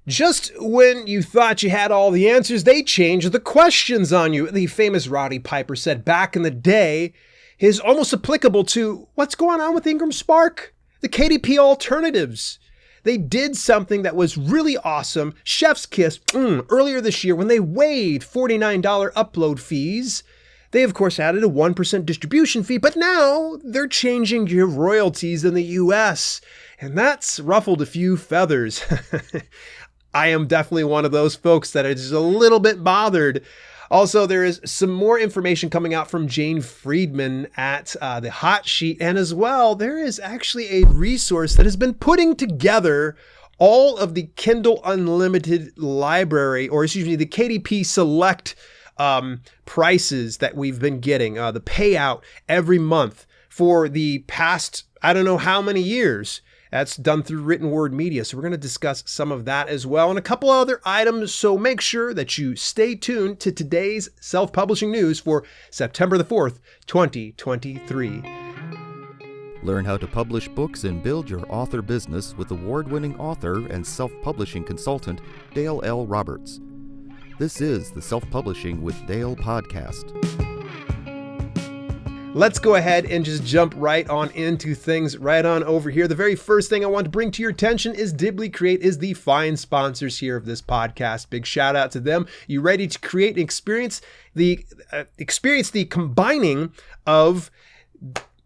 Just when you thought you had all the answers, they changed the questions on you. The famous Roddy Piper said back in the day is almost applicable to what's going on with Ingram Spark, the KDP Alternatives. They did something that was really awesome. Chef's kiss earlier this year when they waived $49 upload fees. They, of course, added a 1% distribution fee, but now they're changing your royalties in the US, and that's ruffled a few feathers. I am definitely one of those folks that is a little bit bothered. Also, there is some more information coming out from Jane Friedman at the Hot Sheet. And as well, there is actually a resource that has been putting together all of the Kindle Unlimited library, or excuse me, the KDP Select prices that we've been getting, the payout every month for the past, I don't know how many years. That's done through Written Word Media. So we're going to discuss some of that as well and a couple other items. So make sure that you stay tuned to today's self-publishing news for September the 4th, 2023. Learn how to publish books and build your author business with award-winning author and self-publishing consultant Dale L. Roberts. This is the Self-Publishing with Dale podcast. Let's go ahead and just jump right on into things right on over here. The very first thing I want to bring to your attention is Dibbly Create is the fine sponsors here of this podcast. Big shout out to them. You ready to create and experience the combining of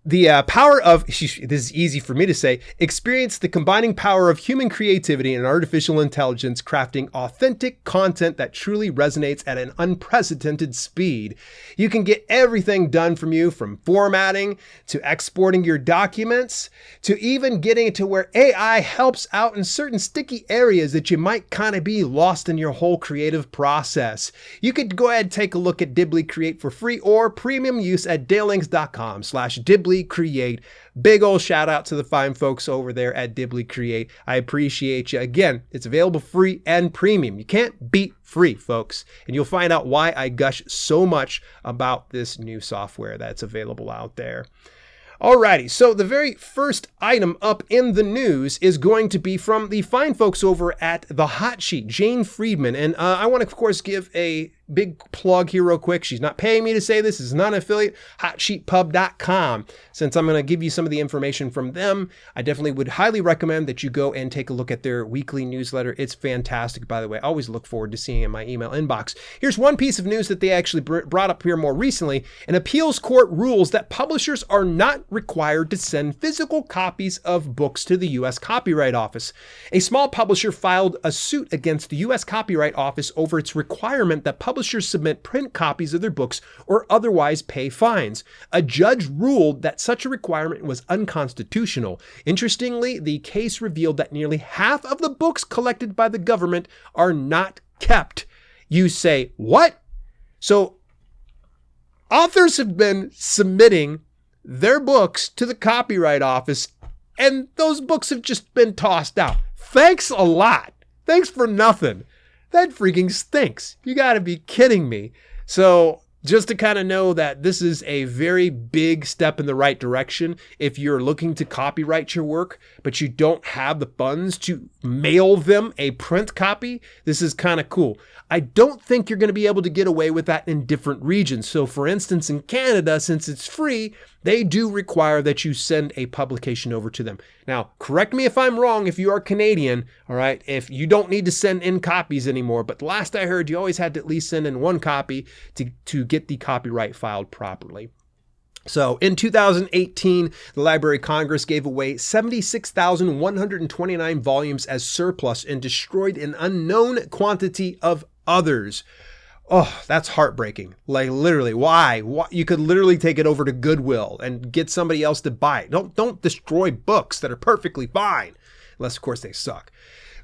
the power of, this is easy for me to say, experience the combining power of human creativity and artificial intelligence, crafting authentic content that truly resonates at an unprecedented speed. You can get everything done from you, from formatting to exporting your documents to even getting it to where AI helps out in certain sticky areas that you might kind of be lost in your whole creative process. You could go ahead and take a look at Dibbly Create for free or premium use at dalelinks.com/Dibbly Create. Big old shout out to the fine folks over there at Dibbly Create. I appreciate you. Again, it's available free and premium. You can't beat free, folks. And you'll find out why I gush so much about this new software that's available out there. Alrighty, so the very first item up in the news is going to be from the fine folks over at the Hot Sheet, Jane Friedman. And I want to, of course, give a big plug here real quick. She's not paying me to say this. This is not an affiliate. hotsheetpub.com. Since I'm going to give you some of the information from them, I definitely would highly recommend that you go and take a look at their weekly newsletter. It's fantastic, by the way. I always look forward to seeing it in my email inbox. Here's one piece of news that they actually brought up here more recently. An appeals court rules that publishers are not required to send physical copies of books to the U.S. Copyright Office. A small publisher filed a suit against the U.S. Copyright Office over its requirement that publishers submit print copies of their books or otherwise pay fines. A judge ruled that such a requirement was unconstitutional. Interestingly, the case revealed that nearly half of the books collected by the government are not kept. You say, what? So authors have been submitting their books to the Copyright Office, and those books have just been tossed out. Thanks a lot. Thanks for nothing. That freaking stinks. You gotta be kidding me. So just to kind of know that this is a very big step in the right direction if you're looking to copyright your work, but you don't have the funds to mail them a print copy, this is kind of cool. I don't think you're going to be able to get away with that in different regions. So for instance, in Canada, since it's free, they do require that you send a publication over to them. Now, correct me if I'm wrong if you are Canadian, all right, if you don't need to send in copies anymore, but last I heard, you always had to at least send in one copy to get the copyright filed properly. So in 2018, the Library of Congress gave away 76,129 volumes as surplus and destroyed an unknown quantity of others. Oh, that's heartbreaking. Like literally, why? You could literally take it over to Goodwill and get somebody else to buy it. Don't destroy books that are perfectly fine, unless of course they suck.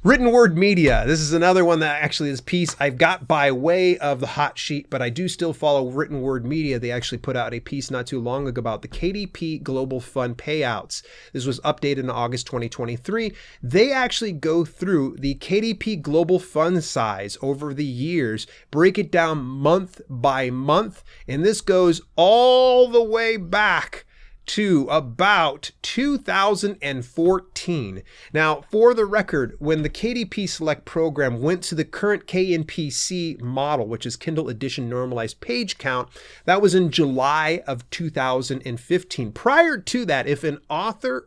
Written Word Media. This is another one that actually is piece I've got by way of the Hot Sheet, but I do still follow Written Word Media. They actually put out a piece not too long ago about the KDP Global Fund payouts. This was updated in August 2023. They actually go through the KDP Global Fund size over the years, break it down month by month, and this goes all the way back to about 2014. Now, for the record, when the KDP Select program went to the current KNPC model, which is Kindle Edition Normalized Page Count, that was in July of 2015. Prior to that, if an author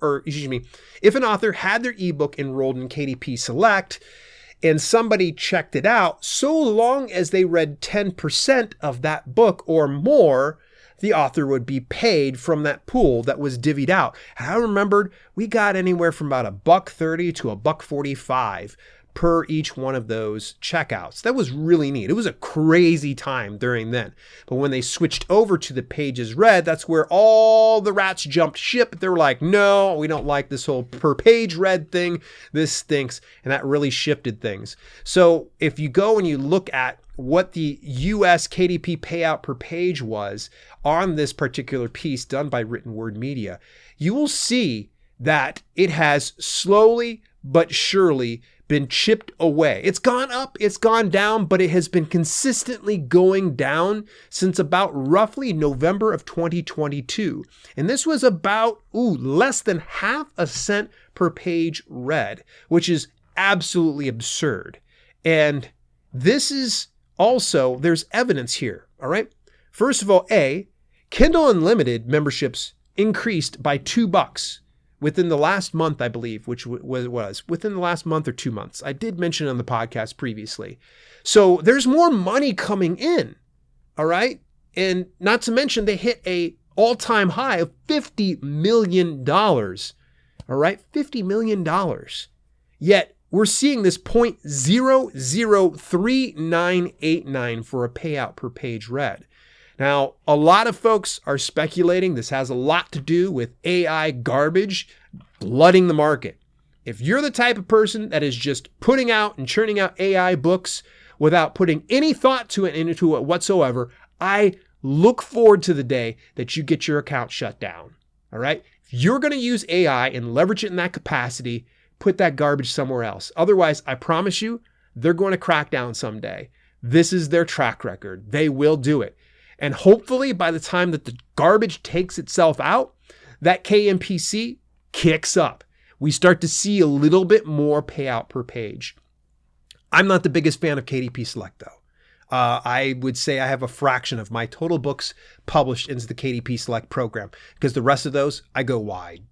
had their ebook enrolled in KDP Select and somebody checked it out, so long as they read 10% of that book or more, the author would be paid from that pool that was divvied out. And I remembered we got anywhere from about $1.30 to $1.45 per each one of those checkouts. That was really neat. It was a crazy time during then. But when they switched over to the pages read, that's where all the rats jumped ship. They were like, no, we don't like this whole per page read thing. This stinks. And that really shifted things. So if you go and you look at what the US KDP payout per page was on this particular piece done by Written Word Media, you will see that it has slowly but surely been chipped away. It's gone up, it's gone down, but it has been consistently going down since about roughly November of 2022. And this was about less than half a cent per page read, which is absolutely absurd. And this is also, there's evidence here, all right? First of all, Kindle Unlimited memberships increased by $2 within the last month, I believe, which was within the last month or 2 months. I did mention it on the podcast previously. So there's more money coming in, all right? And not to mention they hit a all-time high of $50 million, all right? $50 million. Yet we're seeing this 0.003989 for a payout per page read. Now, a lot of folks are speculating this has a lot to do with AI garbage flooding the market. If you're the type of person that is just putting out and churning out AI books without putting any thought to it into it whatsoever, I look forward to the day that you get your account shut down. All right? If you're going to use AI and leverage it in that capacity, put that garbage somewhere else. Otherwise, I promise you, they're going to crack down someday. This is their track record. They will do it. And hopefully by the time that the garbage takes itself out, that KNPC kicks up. We start to see a little bit more payout per page. I'm not the biggest fan of KDP Select though. I would say I have a fraction of my total books published into the KDP Select program because the rest of those, I go wide.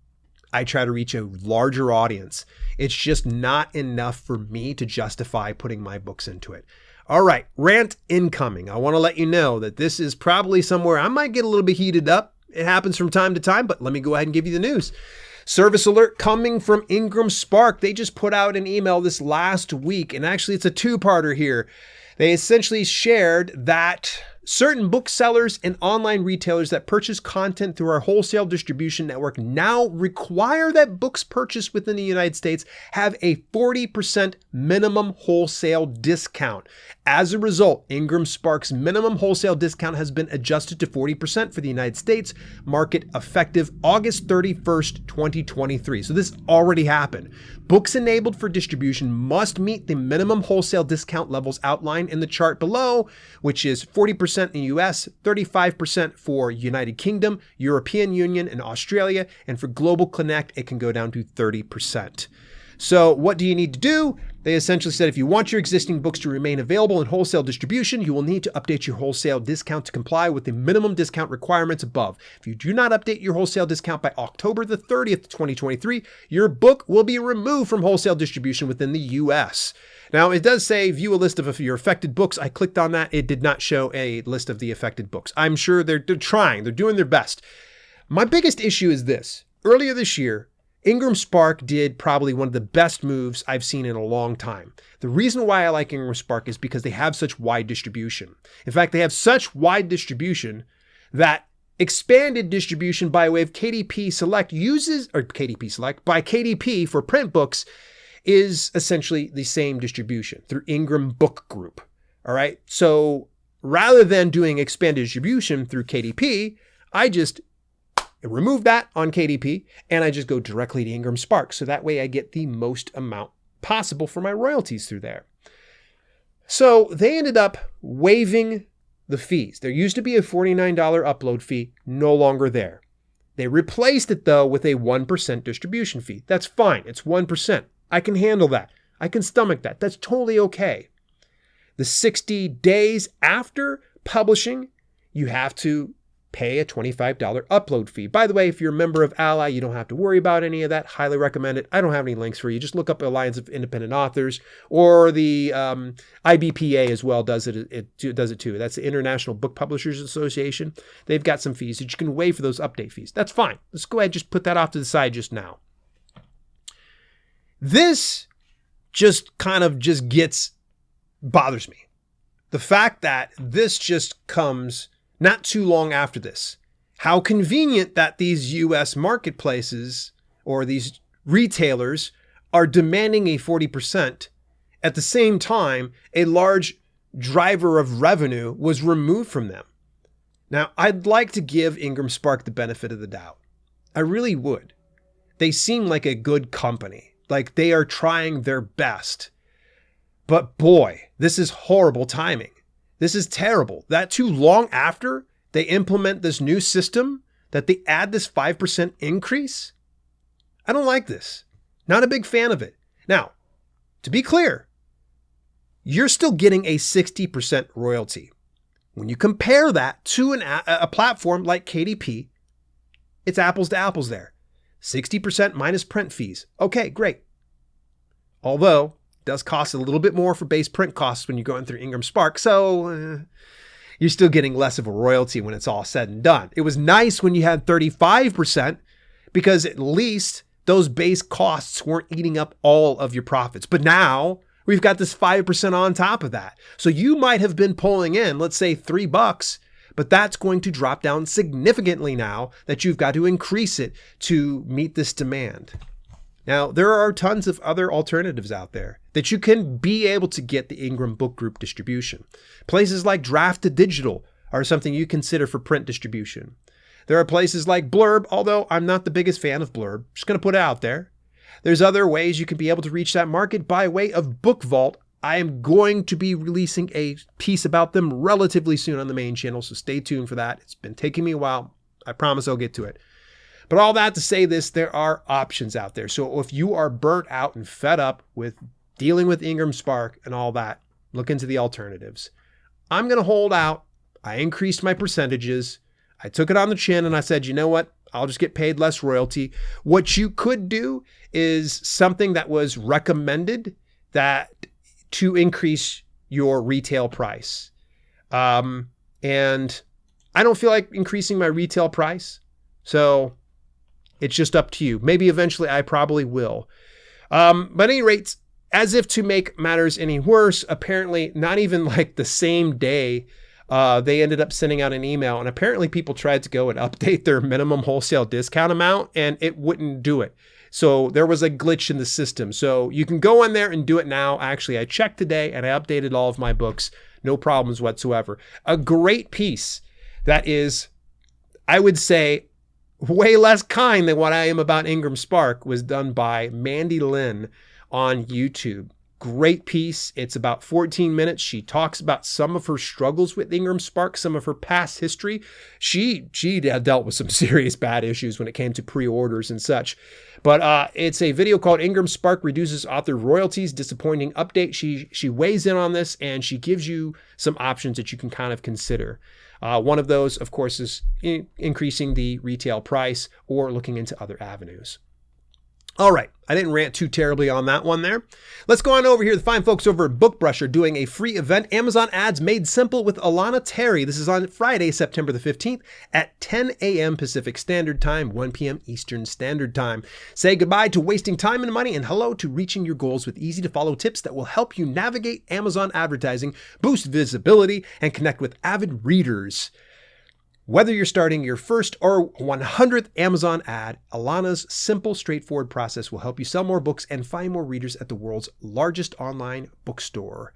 I try to reach a larger audience. It's just not enough for me to justify putting my books into it. All right, rant incoming. I want to let you know that this is probably somewhere I might get a little bit heated up. It happens from time to time, but let me go ahead and give you the news. Service alert coming from Ingram Spark. They just put out an email this last week, and actually it's a two-parter here. They essentially shared that certain booksellers and online retailers that purchase content through our wholesale distribution network now require that books purchased within the United States have a 40% minimum wholesale discount. As a result, Ingram Spark's minimum wholesale discount has been adjusted to 40% for the United States market effective August 31st, 2023. So this already happened. Books enabled for distribution must meet the minimum wholesale discount levels outlined in the chart below, which is 40% in the US, 35% for United Kingdom, European Union, and Australia. And for Global Connect, it can go down to 30%. So what do you need to do? They essentially said if you want your existing books to remain available in wholesale distribution, you will need to update your wholesale discount to comply with the minimum discount requirements above. If you do not update your wholesale discount by October the 30th, 2023, your book will be removed from wholesale distribution within the US. Now, it does say view a list of your affected books. I clicked on that. It did not show a list of the affected books. I'm sure they're trying. They're doing their best. My biggest issue is this. Earlier this year, Ingram Spark did probably one of the best moves I've seen in a long time. The reason why I like Ingram Spark is because they have such wide distribution. In fact, they have such wide distribution that expanded distribution by way of KDP Select by KDP for print books is essentially the same distribution through Ingram Book Group. All right. So rather than doing expanded distribution through KDP, I just remove that on KDP and I just go directly to Ingram Spark. So that way I get the most amount possible for my royalties through there. So they ended up waiving the fees. There used to be a $49 upload fee, no longer there. They replaced it, though, with a 1% distribution fee. That's fine. It's 1%. I can handle that. I can stomach that. That's totally okay. The 60 days after publishing, you have to pay a $25 upload fee. By the way, if you're a member of Ally, you don't have to worry about any of that. Highly recommend it. I don't have any links for you. Just look up Alliance of Independent Authors, or the IBPA as well does it too. That's the International Book Publishers Association. They've got some fees that you can waive for those update fees. That's fine. Let's go ahead and just put that off to the side just now. This just kind of bothers me. The fact that this just comes not too long after this. How convenient that these U.S. marketplaces or these retailers are demanding a 40%. At the same time, a large driver of revenue was removed from them. Now, I'd like to give Ingram Spark the benefit of the doubt. I really would. They seem like a good company, like they are trying their best. But boy, this is horrible timing. This is terrible. That too long after they implement this new system, that they add this 5% increase? I don't like this. Not a big fan of it. Now, to be clear, you're still getting a 60% royalty. When you compare that to a platform like KDP, it's apples to apples there. 60% minus print fees. Okay, great. Although, does cost a little bit more for base print costs when you're going through Ingram Spark. So you're still getting less of a royalty when it's all said and done. It was nice when you had 35% because at least those base costs weren't eating up all of your profits. But now we've got this 5% on top of that. So you might have been pulling in, let's say $3, but that's going to drop down significantly now that you've got to increase it to meet this demand. Now, there are tons of other alternatives out there that you can be able to get the Ingram Book Group distribution. Places like Draft to Digital are something you consider for print distribution. There are places like Blurb, although I'm not the biggest fan of Blurb. Just going to put it out there. There's other ways you can be able to reach that market by way of Book Vault. I am going to be releasing a piece about them relatively soon on the main channel, so stay tuned for that. It's been taking me a while. I promise I'll get to it. But all that to say this, there are options out there. So if you are burnt out and fed up with dealing with Ingram Spark and all that, look into the alternatives. I'm going to hold out. I increased my percentages. I took it on the chin and I said, you know what? I'll just get paid less royalty. What you could do is something that was recommended that to increase your retail price. And I don't feel like increasing my retail price. So it's just up to you. Maybe eventually I probably will. But at any rate, as if to make matters any worse, apparently not even like the same day, they ended up sending out an email, and apparently people tried to go and update their minimum wholesale discount amount and it wouldn't do it. So there was a glitch in the system. So you can go in there and do it now. Actually, I checked today and I updated all of my books. No problems whatsoever. A great piece that is, I would say, way less kind than what I am about Ingram Spark was done by Mandy Lynn on YouTube. Great piece. It's about 14 minutes. She talks about some of her struggles with Ingram Spark, some of her past history. She had dealt with some serious bad issues when it came to pre-orders and such. But it's a video called Ingram Spark Reduces Author Royalties, Disappointing Update. She weighs in on this and she gives you some options that you can kind of consider. One of those, of course, is increasing the retail price or looking into other avenues. All right, I didn't rant too terribly on that one there. Let's go on over here. The fine folks over at BookBrush are doing a free event, Amazon Ads Made Simple with Alana Terry. This is on Friday, September the 15th at 10 a.m. Pacific Standard Time, 1 p.m. Eastern Standard Time. Say goodbye to wasting time and money and hello to reaching your goals with easy-to-follow tips that will help you navigate Amazon advertising, boost visibility, and connect with avid readers. Whether you're starting your first or 100th Amazon ad, Alana's simple, straightforward process will help you sell more books and find more readers at the world's largest online bookstore.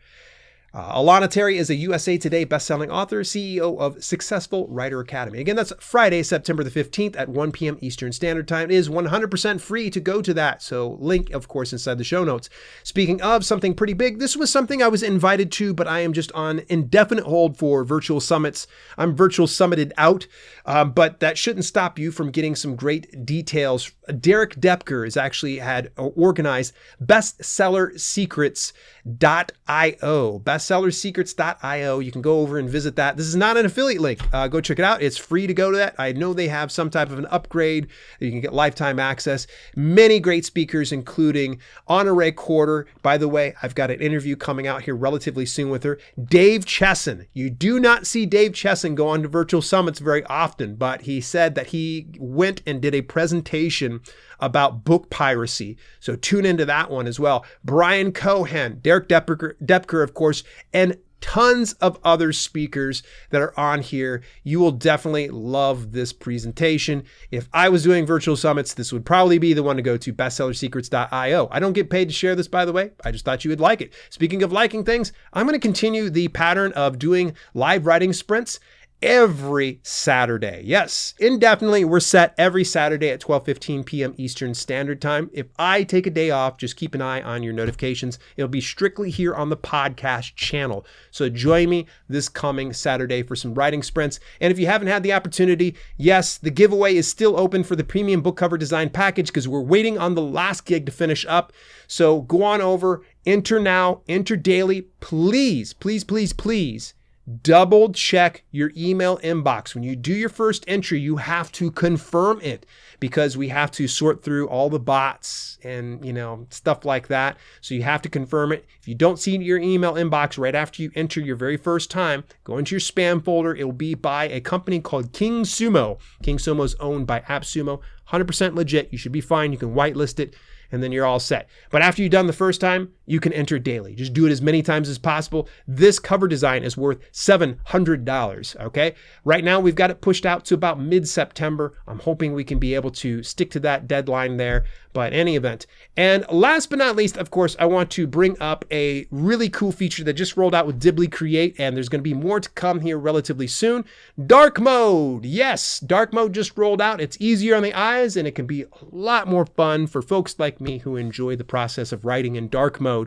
Alana Terry is a USA Today bestselling author, CEO of Successful Writer Academy. Again, that's Friday, September the 15th at 1 p.m. Eastern Standard Time. It is 100% free to go to that. So link, of course, inside the show notes. Speaking of something pretty big, this was something I was invited to, but I am just on indefinite hold for virtual summits. I'm virtual summited out, but that shouldn't stop you from getting some great details. Derek Depker has actually had organized bestsellersecrets.io. bestsellersecrets.io. You can go over and visit that. This is not an affiliate link. Go check it out. It's free to go to that. I know they have some type of an upgrade. You can get lifetime access. Many great speakers, including Honore Corder. By the way, I've got an interview coming out here relatively soon with her. Dave Chesson. You do not see Dave Chesson go on to virtual summits very often, but he said that he went and did a presentation about book piracy. So tune into that one as well. Brian Cohen, Derek Depker, of course, and tons of other speakers that are on here. You will definitely love this presentation. If I was doing virtual summits, this would probably be the one to go to, bestsellersecrets.io. I don't get paid to share this, by the way. I just thought you would like it. Speaking of liking things, I'm going to continue the pattern of doing live writing sprints every Saturday. Yes, indefinitely. We're set every Saturday at 12:15 p.m. Eastern Standard Time. If I take a day off, just keep an eye on your notifications. It'll be strictly here on the podcast channel. So join me this coming Saturday for some writing sprints. And if you haven't had the opportunity, yes, the giveaway is still open for the premium book cover design package because we're waiting on the last gig to finish up. So go on over, enter now, enter daily. Please, please, please, please double check your email inbox. When you do your first entry, you have to confirm it because we have to sort through all the bots and, stuff like that. So you have to confirm it. If you don't see your email inbox right after you enter your very first time, go into your spam folder. It will be by a company called King Sumo. King Sumo is owned by AppSumo. 100% legit. You should be fine. You can whitelist it, and then you're all set. But after you've done the first time, you can enter daily. Just do it as many times as possible. This cover design is worth $700, okay? Right now, we've got it pushed out to about mid-September. I'm hoping we can be able to stick to that deadline there, but in any event. And last but not least, of course, I want to bring up a really cool feature that just rolled out with Dibbly Create, and there's going to be more to come here relatively soon. Dark mode. Yes, dark mode just rolled out. It's easier on the eyes, and it can be a lot more fun for folks like me who enjoy the process of writing in dark mode.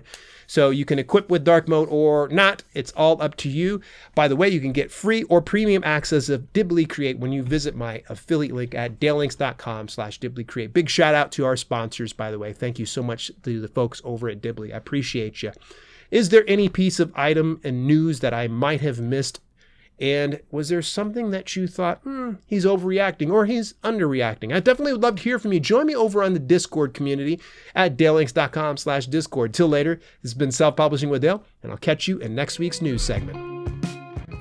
So you can equip with dark mode or not. It's all up to you. By the way, you can get free or premium access of Dibbly Create when you visit my affiliate link at dalelinks.com/Dibbly Create. Big shout out to our sponsors, by the way. Thank you so much to the folks over at Dibbly. I appreciate you. Is there any piece of item and news that I might have missed? And was there something that you thought, he's overreacting or he's underreacting? I definitely would love to hear from you. Join me over on the Discord community at dalelinks.com/Discord. Till later, this has been Self-Publishing with Dale, and I'll catch you in next week's news segment.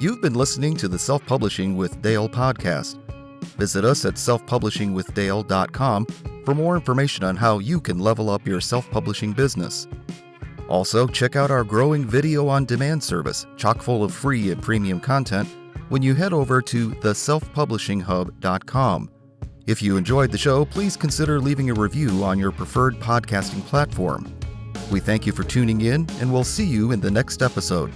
You've been listening to the Self-Publishing with Dale podcast. Visit us at selfpublishingwithdale.com for more information on how you can level up your self-publishing business. Also, check out our growing video on demand service, chock full of free and premium content, when you head over to theselfpublishinghub.com. If you enjoyed the show, please consider leaving a review on your preferred podcasting platform. We thank you for tuning in, and we'll see you in the next episode.